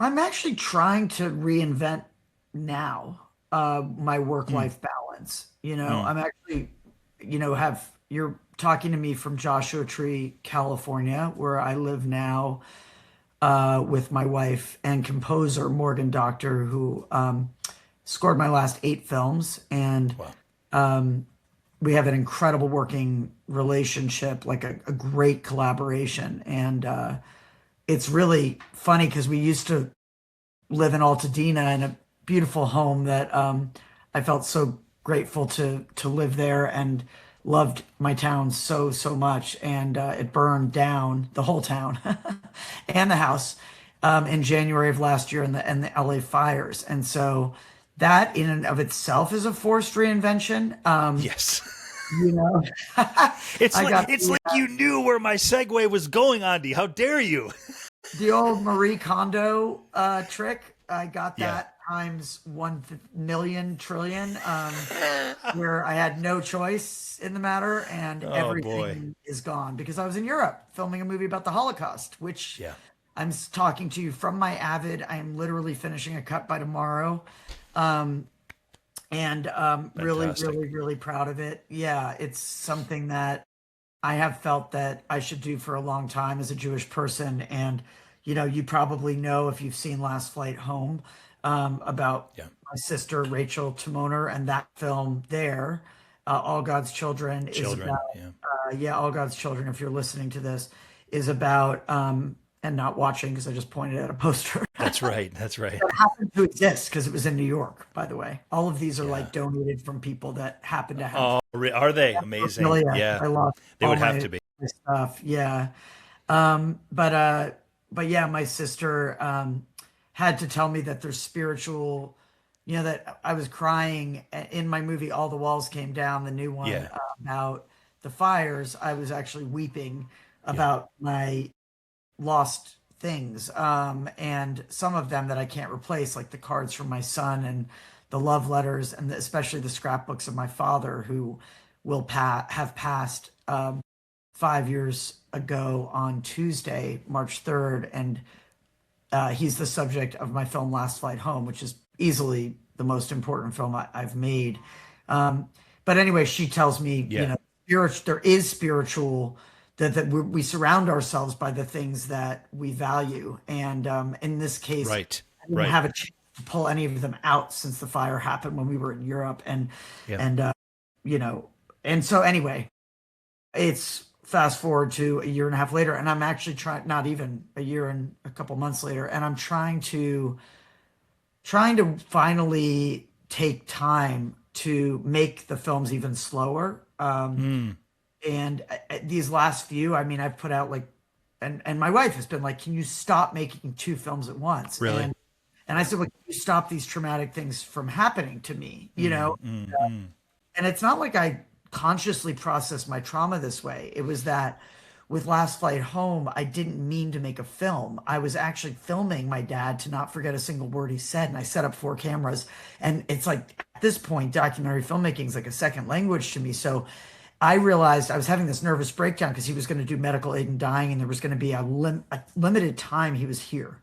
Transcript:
I'm actually trying to reinvent now my Mm, work-life balance. mm. I'm actually, have you're talking to me from Joshua Tree, California, where I live now with my wife and composer Morgan Doctor, who scored my last 8 films, and Wow. um, we have an incredible working relationship, like a great collaboration, and it's really funny because we used to live in Altadena in a beautiful home that I felt so grateful to live there and loved my town so much. And it burned down the whole town and the house in January of last year in the LA fires. And so that in and of itself is a forced reinvention. Yes. You know, It's I like got it's like you knew where my segue was going, Andy. How dare you? the old Marie Kondo trick. I got Yeah. that times 1 million trillion, where I had no choice in the matter, and Oh boy. everything is gone because I was in Europe filming a movie about the Holocaust, which Yeah. talking to you from my Avid. I am literally finishing a cut by tomorrow. Um, and really, Fantastic. really, really proud of it. Yeah, it's something that I have felt that I should do for a long time as a Jewish person. And, you probably know if you've seen Last Flight Home about Yeah. my sister, Rachel Timoner, and that film there, All God's Children, is about, Children. Yeah. yeah, All God's Children, if you're listening to this, is about, and not watching because I just pointed at a poster. That's right. That's right. That happened to exist because it was in New York, by the way. All of these are Yeah. like donated from people that happen to have Oh, are they amazing? familia. Yeah. I lost They all would have to be. my stuff. Yeah. But yeah, my sister had to tell me that there's spiritual, that I was crying in my movie All the Walls Came Down, the new one Yeah. about the fires. I was actually weeping Yeah. about my lost things. And some of them that I can't replace, like the cards from my son and the love letters, and especially the scrapbooks of my father, who will have passed 5 years ago on Tuesday, March 3rd. And he's the subject of my film Last Flight Home, which is easily the most important film I've made. But anyway, she tells me, Yeah. there is spiritual, that we surround ourselves by the things that we value. And in this case, Right. I didn't Right. have a chance to pull any of them out since the fire happened when we were in Europe. Yeah. And you know, and so anyway, it's fast forward to a year and a half later, and I'm actually trying, not even a year and a couple months later, and I'm trying to finally take time to make the films even slower. Mm, And these last few, I mean, I've put out like, and my wife has been like, "Can you stop making 2 films at once?" really. And I said, "Well, can you stop these traumatic things from happening to me?" Mm, mm, mm. And it's not like I consciously processed my trauma this way. It was that with Last Flight Home, I didn't mean to make a film. I was actually filming my dad to not forget a single word he said. And I set up 4 cameras. And it's like at this point, documentary filmmaking is like a second language to me. So I realized I was having this nervous breakdown because he was going to do medical aid in dying, and there was going to be a limited time he was here.